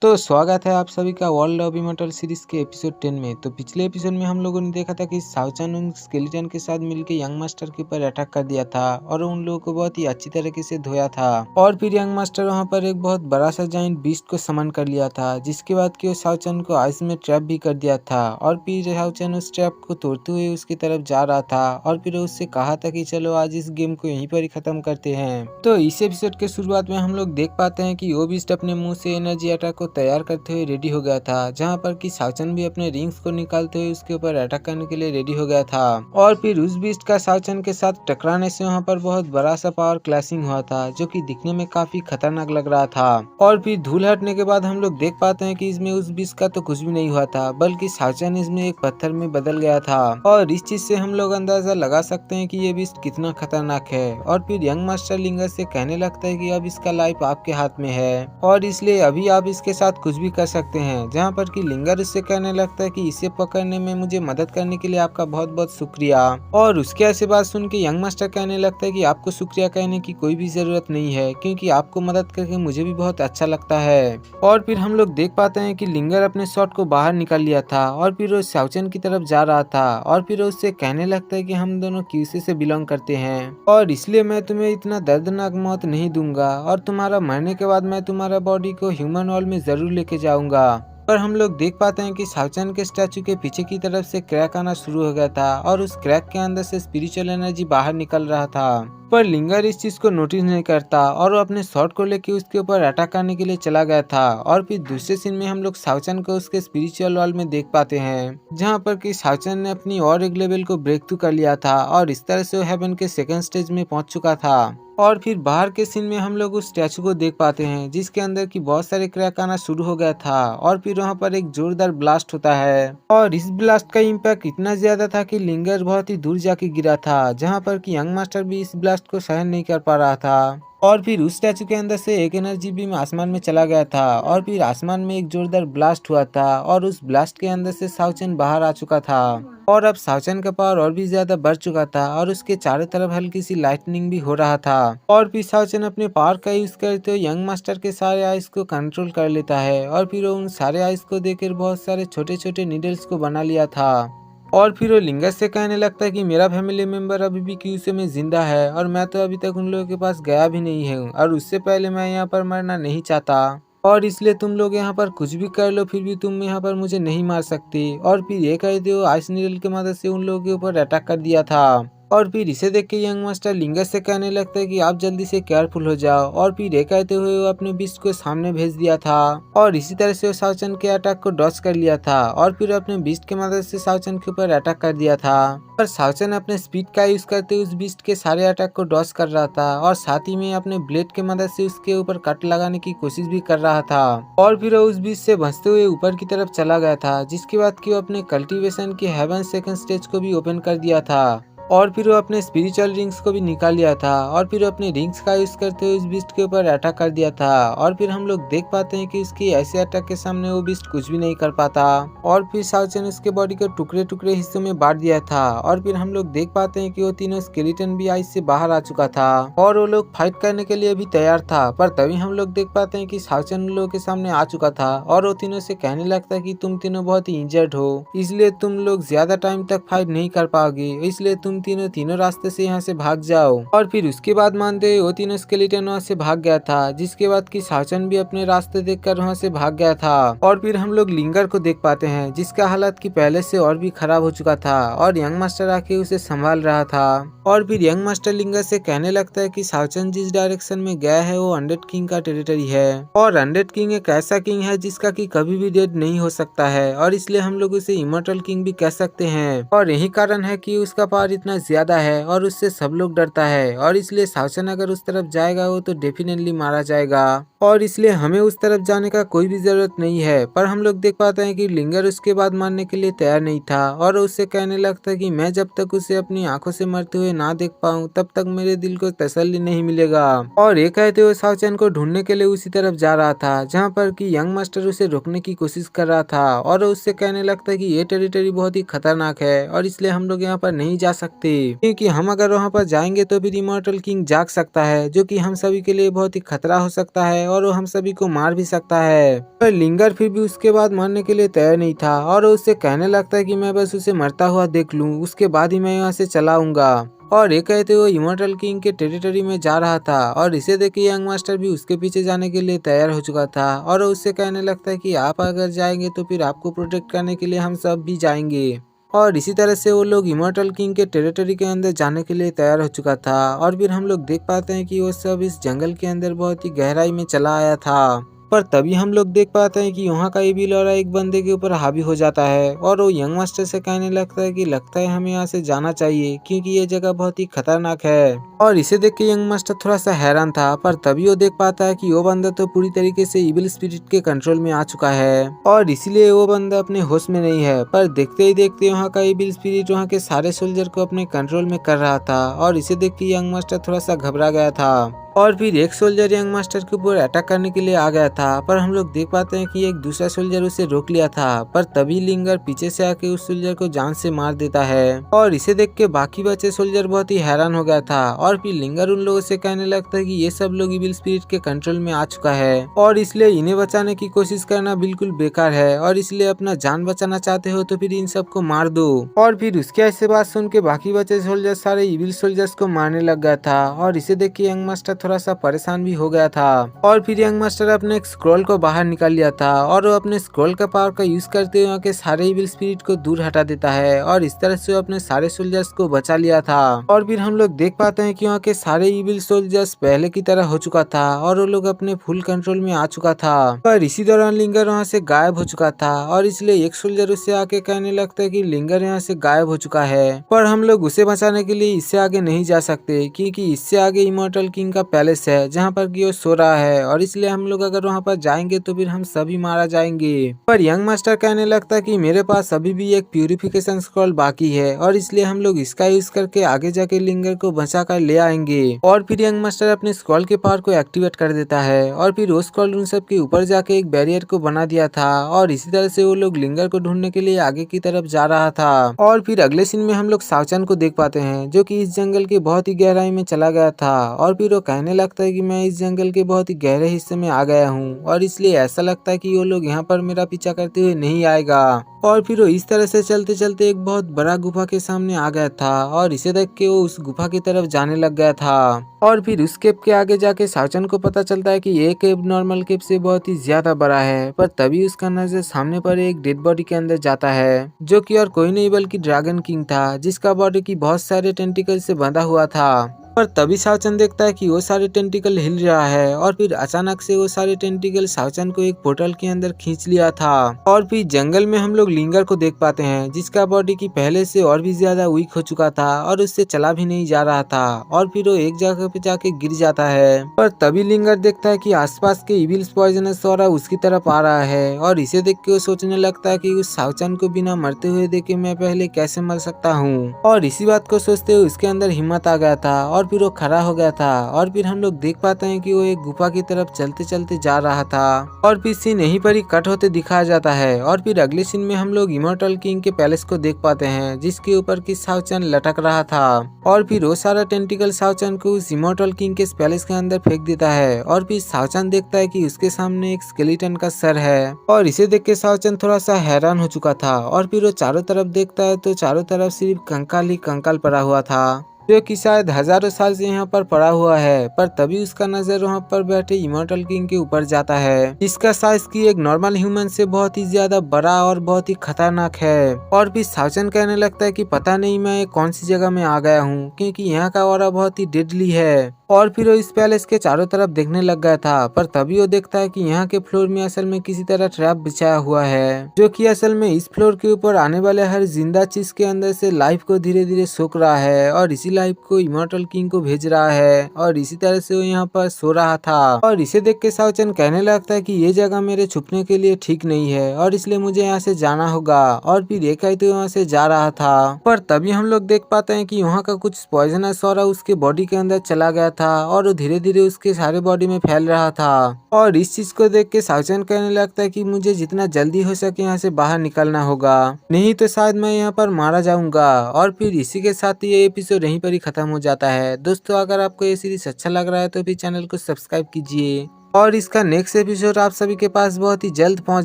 तो स्वागत है आप सभी का वर्ल्ड ऑफ इमॉर्टल सीरीज के एपिसोड 10 में। तो पिछले एपिसोड में हम लोगों ने देखा था कि साउचन उन स्केलेटन के साथ मिलकर यंग मास्टर के ऊपर अटैक कर दिया था और उन लोगों को बहुत ही अच्छी तरीके से धोया था। और फिर यंग मास्टर वहां पर एक बहुत बड़ा सा जाइंट बीस्ट को समन कर लिया था, जिसके बाद कि वो साउचन को आइस में ट्रैप भी कर दिया था। और फिर साउचन उस ट्रैप को तोड़ते हुए उसकी तरफ जा रहा था और फिर उससे कहा था कि चलो आज इस गेम को यहीं पर ही खत्म करते हैं। तो इस एपिसोड के शुरुआत में हम लोग देख पाते हैं कि वो बीस्ट अपने मुंह से एनर्जी अटैक को तैयार करते हुए रेडी हो गया था, जहां पर कि साउचन भी अपने रिंग्स को निकालते हुए उसके ऊपर अटैक करने के लिए रेडी हो गया था। और फिर उस बीस्ट का साउचन के साथ टकराने से वहां पर बहुत बड़ा सा पावर क्लैशिंग हुआ था, जो कि दिखने में काफी खतरनाक लग रहा था। और फिर धूल हटने के बाद हम लोग देख पाते हैं कि इसमें उस बीस्ट का तो कुछ भी नहीं हुआ था, बल्कि साउचन इसमें एक पत्थर में बदल गया था। और इस चीज से हम लोग अंदाजा लगा सकते हैं कि ये बीस्ट कितना खतरनाक है। और फिर यंग मास्टर लिंगर से कहने लगता है कि अब इसका लाइफ आपके हाथ में है और इसलिए अभी आप इसके साथ कुछ भी कर सकते हैं। जहां पर कि लिंगर इससे कहने लगता है कि इसे पकड़ने में मुझे मदद करने के लिए आपका बहुत बहुत शुक्रिया। और उसके ऐसे बात सुन के यंग मास्टर कहने लगता है कि आपको शुक्रिया कहने की कोई भी जरूरत नहीं है, क्योंकि आपको मदद करके मुझे भी बहुत अच्छा लगता है। और फिर हम लोग देख पाते हैं कि लिंगर अपने शॉट को बाहर निकाल लिया था और फिर वो साउचन की तरफ जा रहा था। और फिर उससे कहने लगता है कि हम दोनों क्यूसी से बिलोंग करते हैं और इसलिए मैं तुम्हें इतना दर्दनाक मौत नहीं दूंगा और तुम्हारा मरने के बाद मैं तुम्हारा बॉडी को ह्यूमन हॉल में जरूर लेके जाऊंगा। पर हम लोग देख पाते हैं कि साउचन के स्टैचू के पीछे की तरफ से क्रैक आना शुरू हो गया था और उस क्रैक के अंदर से स्पिरिचुअल एनर्जी बाहर निकल रहा था। पर लिंगर इस चीज को नोटिस नहीं करता और वो अपने शॉट को लेके उसके ऊपर अटैक करने के लिए चला गया था। और फिर दूसरे सीन में हम लोग साउचन को उसके स्पिरिचुअल वर्ल्ड में देख पाते हैं, जहाँ पर कि साउचन ने अपनी और एक लेवल को ब्रेक थ्रू कर लिया था और इस तरह से वो हेवन के सेकंड स्टेज में पहुंच चुका था। और फिर बाहर के सीन में हम लोग उस स्टैचू को देख पाते हैं, जिसके अंदर की बहुत सारे क्रैक आना शुरू हो गया था। और फिर वहाँ पर एक जोरदार ब्लास्ट होता है और इस ब्लास्ट का इम्पैक्ट इतना ज्यादा था कि लिंगर बहुत ही दूर जाके गिरा था, जहाँ पर कि यंग मास्टर भी इस ब्लास्ट को सहन नहीं कर पा रहा था। और फिर उस स्टैचू के अंदर से एक एनर्जी बीम आसमान में चला गया था और फिर आसमान में एक जोरदार ब्लास्ट हुआ था और उस ब्लास्ट के अंदर से साउचन बाहर आ चुका था। और अब साउचन का पावर और भी ज्यादा बढ़ चुका था और उसके चारों तरफ हल्की सी लाइटनिंग भी हो रहा था। और फिर साउचन अपने पावर का यूज करते हुए यंग मास्टर के सारे आइस को कंट्रोल कर लेता है और फिर वो उन सारे आइस को देकर बहुत सारे छोटे छोटे नीडल्स को बना लिया था। और फिर वो लिंगर से कहने लगता है कि मेरा फैमिली मेंबर अभी भी क्यूसी में जिंदा है और मैं तो अभी तक उन लोगों के पास गया भी नहीं हूँ और उससे पहले मैं यहाँ पर मरना नहीं चाहता और इसलिए तुम लोग यहाँ पर कुछ भी कर लो फिर भी तुम यहाँ पर मुझे नहीं मार सकती। और फिर ये कहते हो आइस नीडल की मदद से उन लोगों के ऊपर अटैक कर दिया था। और फिर इसे देख के यंग मास्टर लिंगर से कहने लगता है कि आप जल्दी से केयरफुल हो जाओ। और फिर ये कहते हुए वो अपने बीस्ट को सामने भेज दिया था और इसी तरह से वो साउचन के अटैक को डॉज कर लिया था और फिर अपने बीस्ट की मदद से साउचन के ऊपर अटैक कर दिया था। पर साउचन अपने स्पीड का यूज करते उस बीस्ट के सारे अटैक को डॉज कर रहा था और साथ ही में अपने ब्लेड की मदद से उसके ऊपर कट लगाने की कोशिश भी कर रहा था। और फिर वो उस बीस्ट से बचते हुए ऊपर की तरफ चला गया था, जिसके बाद कि वो अपने कल्टीवेशन के हेवन सेकंड स्टेज को भी ओपन कर दिया था। और फिर वो अपने स्पिरिचुअल रिंग्स को भी निकाल लिया था और फिर अपने रिंग्स का यूज करते हुए उस बीस्ट के ऊपर अटैक कर दिया था। और फिर हम लोग देख पाते हैं कि उसकी ऐसे अटैक के सामने वो बीस्ट कुछ भी नहीं कर पाता। और फिर साउचन उसके बॉडी को टुकड़े टुकड़े हिस्सों में बांट दिया था और फिर हम लोग देख पाते हैं कि वो तीनों स्केलेटन भी आइस से बाहर आ चुका था और वो लोग फाइट करने के लिए भी तैयार था। पर तभी हम लोग देख पाते हैं कि साउचन उन लोगों के सामने आ चुका था और वो तीनों से कहने लगता है कि तुम तीनों बहुत ही इंजर्ड हो, इसलिए तुम लोग ज्यादा टाइम तक फाइट नहीं कर पाओगे, इसलिए तुम तीनों तीनों रास्ते से यहाँ से भाग जाओ। और फिर उसके बाद मानते वो तीनों स्केलेटन वहाँ से भाग गया था, जिसके बाद कि साउचन भी अपने रास्ते देखकर वहाँ से भाग गया था। और फिर हम लोग लिंगर को देख पाते हैं, जिसका हालत की पहले से और भी खराब हो चुका था और यंग मास्टर आके उसे संभाल रहा था। और फिर यंग मास्टर लिंगर से कहने लगता है कि साउचन जिस डायरेक्शन में गया है वो अनडेड किंग का टेरिटरी है और अनडेड किंग एक ऐसा किंग है जिसका कि कभी भी डेड नहीं हो सकता है और इसलिए हम लोग उसे इमॉर्टल किंग भी कह सकते हैं। और यही कारण है कि उसका पावर इतना ज्यादा है और उससे सब लोग डरता है और इसलिए साउचन अगर उस तरफ जाएगा वो तो डेफिनेटली मारा जाएगा और इसलिए हमें उस तरफ जाने का कोई भी जरूरत नहीं है। पर हम लोग देख पाते हैं कि लिंगर उसके बाद मारने के लिए तैयार नहीं था और उससे कहने लगता है कि मैं जब तक उसे अपनी आंखों से मरते हुए ना देख पाऊं तब तक मेरे दिल को तसल्ली नहीं मिलेगा। और ये कहते हुए साउचन को ढूंढने के लिए उसी तरफ जा रहा था, जहाँ पर कि यंग मास्टर उसे रोकने की कोशिश कर रहा था और उससे कहने लगता है कि ये टेरिटरी बहुत ही खतरनाक है और इसलिए हम लोग यहाँ पर नहीं जा सकते सकते, क्योंकि हम अगर वहाँ पर जाएंगे तो फिर इमॉर्टल किंग जाग सकता है, जो कि हम सभी के लिए बहुत ही खतरा हो सकता है और वो हम सभी को मार भी सकता है। पर लिंगर फिर भी उसके बाद मरने के लिए तैयार नहीं था और वो उससे कहने लगता है कि मैं बस उसे मरता हुआ देख लूं, उसके बाद ही मैं यहाँ से चला आऊंगा। और ये कहते वो इमॉर्टल किंग के टेरिटरी में जा रहा था और इसे देख के यंग मास्टर भी उसके पीछे जाने के लिए तैयार हो चुका था और वो उससे कहने लगता है कि आप अगर जाएंगे तो फिर आपको प्रोटेक्ट करने के लिए हम सब भी जाएंगे। और इसी तरह से वो लोग इमॉर्टल किंग के टेरिटरी के अंदर जाने के लिए तैयार हो चुका था और फिर हम लोग देख पाते हैं कि वो सब इस जंगल के अंदर बहुत ही गहराई में चला आया था। पर तभी हम लोग देख पाते हैं कि वहाँ का एविल ऑरा एक बंदे के ऊपर हावी हो जाता है और वो यंग मास्टर से कहने लगता है कि लगता है हमें यहाँ से जाना चाहिए, क्योंकि ये जगह बहुत ही खतरनाक है। और इसे देख के यंग मास्टर थोड़ा सा हैरान था, पर तभी वो देख पाता है कि वो बंदा तो पूरी तरीके से इविल स्पिरिट के कंट्रोल में आ चुका है और इसीलिए वो बंदा अपने होश में नहीं है। पर देखते ही देखते वहाँ का इविल स्पिरिट वहाँ के सारे सोल्जर को अपने कंट्रोल में कर रहा था और इसे देख के यंग मास्टर थोड़ा सा घबरा गया था। और फिर एक सोल्जर यंग मास्टर के ऊपर अटैक करने के लिए आ गया था, पर हम लोग देख पाते हैं कि एक दूसरा सोल्जर उसे रोक लिया था। पर तभी लिंगर पीछे से आके उस सोल्जर को जान से मार देता है और इसे देख के बाकी बचे सोल्जर बहुत ही हैरान हो गया था। और फिर लिंगर उन लोगों से कहने लगता है कि ये सब लोग इविल स्पिरिट के कंट्रोल में आ चुका है और इसलिए इन्हें बचाने की कोशिश करना बिल्कुल बेकार है और इसलिए अपना जान बचाना चाहते हो तो फिर इन सबको मार दो। और फिर उसके ऐसे बात सुन के बाकी बचे सोल्जर सारे इविल सोल्जर्स को मारने लग गया था और इसे देख के यंग मास्टर थोड़ा सा परेशान भी हो गया था। और फिर यंग मास्टर अपने एक स्क्रॉल को बाहर निकाल लिया था और वो अपने स्क्रॉल का पावर का यूज करते हुए के सारे इविल स्पिरिट को दूर हटा देता है और इस तरह से वो अपने सारे सोल्जर्स को बचा लिया था। और फिर हम लोग देख पाते हैं कि वहाँ के सारे इविल सोल्जर्स पहले की तरह हो चुका था और वो लोग अपने फुल कंट्रोल में आ चुका था। पर इसी दौरान लिंगर वहाँ से गायब हो चुका था और इसलिए एक सोल्जर उससे आके कहने लगता है कि लिंगर यहाँ से गायब हो चुका है, पर हम लोग उसे बचाने के लिए इससे आगे नहीं जा सकते, क्योंकि इससे आगे इमॉर्टल किंग का पैलेस है जहाँ पर कि वो सो रहा है और इसलिए हम लोग अगर वहाँ पर जाएंगे तो फिर हम सभी मारा जाएंगे। पर यंग मास्टर कहने लगता है कि मेरे पास अभी भी एक प्यूरिफिकेशन स्क्रॉल बाकी है और इसलिए हम लोग इसका यूज करके आगे जाके लिंगर को बचा कर ले आएंगे। और फिर यंग मास्टर अपने स्क्रॉल के पावर को एक्टिवेट कर देता है और फिर वो स्क्रॉल उन सब के ऊपर जाके एक बैरियर को बना दिया था और इसी तरह से वो लोग लिंगर को ढूंढने के लिए आगे की तरफ जा रहा था। और फिर अगले सीन में हम लोग सावचान को देख पाते हैं, जो कि इस जंगल के बहुत ही गहराई में चला गया था और फिर वो कहने लगता है कि मैं इस जंगल के बहुत ही गहरे हिस्से में आ गया हूँ और इसलिए ऐसा लगता है कि वो लोग यहाँ पर मेरा पीछा करते हुए नहीं आएगा। और फिर वो इस तरह से चलते चलते एक बहुत बड़ा गुफा के सामने आ गया था और इसे देख के वो उस गुफा की तरफ जाने लग गया था। और फिर उस केव के आगे जाके सावचन को पता चलता है कि ये केव नॉर्मल केव से बहुत ही ज्यादा बड़ा है। पर तभी उसका नजर सामने पर एक डेड बॉडी के अंदर जाता है, जो कि और कोई नहीं बल्कि ड्रैगन किंग था, जिसका बॉडी की बहुत सारे टेंटिकल से बंधा हुआ था। पर तभी सावचन देखता है कि वो सारे टेंटिकल हिल रहा है और फिर अचानक से वो सारे टेंटिकल सावचन को एक पोर्टल के अंदर खींच लिया था। और फिर जंगल में हम लोग लिंगर को देख पाते हैं, जिसका बॉडी की पहले से और भी ज्यादा वीक हो चुका था और उससे चला भी नहीं जा रहा था और फिर वो एक जगह पे जाके गिर जाता है। पर तभी लिंगर देखता है कि आसपास के इविल पॉइजनस ऑरा उसकी तरफ आ रहा है और इसे देख के वो सोचने लगता है कि उस सावचन को बिना मरते हुए देखे मैं पहले कैसे मर सकता हूँ। और इसी बात को सोचते हुए उसके अंदर हिम्मत आ गया था और फिर वो खड़ा हो गया था। और फिर हम लोग देख पाते हैं कि वो एक गुफा की तरफ चलते चलते जा रहा था और फिर सीन यहीं पर ही कट होते दिखाया जाता है। और फिर अगले सीन में हम लोग इमॉर्टल किंग के पैलेस को देख पाते हैं, जिसके ऊपर की सावचन लटक रहा था। और फिर वो सारा टेंटिकल सावचन को उस इमॉर्टल किंग के पैलेस के अंदर फेंक देता है और फिर सावचन देखता है कि उसके सामने एक स्केलेटन का सर है और इसे देख के सावचन थोड़ा सा हैरान हो चुका था। और फिर वो चारों तरफ देखता है तो चारों तरफ सिर्फ कंकाल ही कंकाल पड़ा हुआ था, जो कि शायद हजारों साल से यहाँ पर पड़ा हुआ है। पर तभी उसका नजर वहाँ पर बैठे इमॉर्टल किंग के ऊपर जाता है, जिसका साइज की एक नॉर्मल ह्यूमन से बहुत ही ज्यादा बड़ा और बहुत ही खतरनाक है। और फिर सावचन कहने लगता है कि पता नहीं मैं कौन सी जगह में आ गया हूँ, क्योंकि यहाँ का ऑरा बहुत ही डेडली है। और फिर वो इस पैलेस के चारों तरफ देखने लग गया था। पर तभी वो देखता है कि यहाँ के फ्लोर में असल में किसी तरह ट्रैप बिछाया हुआ है, जो कि असल में इस फ्लोर के ऊपर आने वाले हर जिंदा चीज के अंदर से लाइफ को धीरे धीरे सोख रहा है और इसी लाइफ को इमॉर्टल किंग को भेज रहा है और इसी तरह से वो यहाँ पर सो रहा था। और इसे देख के सावचन कहने लगता है कि ये जगह मेरे छुपने के लिए ठीक नहीं है और इसलिए मुझे यहाँ से जाना होगा। और फिर ये कहते वहाँ से जा रहा था। पर तभी हम लोग देख पाते हैं कि वहाँ का कुछ पॉइजनस ऑरा उसके बॉडी के अंदर चला गया था और वो धीरे धीरे उसके सारे बॉडी में फैल रहा था। और इस चीज को देख के साउचैन कहने लगता है कि मुझे जितना जल्दी हो सके यहाँ से बाहर निकलना होगा, नहीं तो शायद मैं यहाँ पर मारा जाऊंगा। और फिर इसी के साथ ये एपिसोड यहीं पर ही खत्म हो जाता है। दोस्तों अगर आपको ये सीरीज अच्छा लग रहा है तो फिर चैनल को सब्सक्राइब कीजिए और इसका नेक्स्ट एपिसोड आप सभी के पास बहुत ही जल्द पहुंच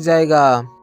जाएगा।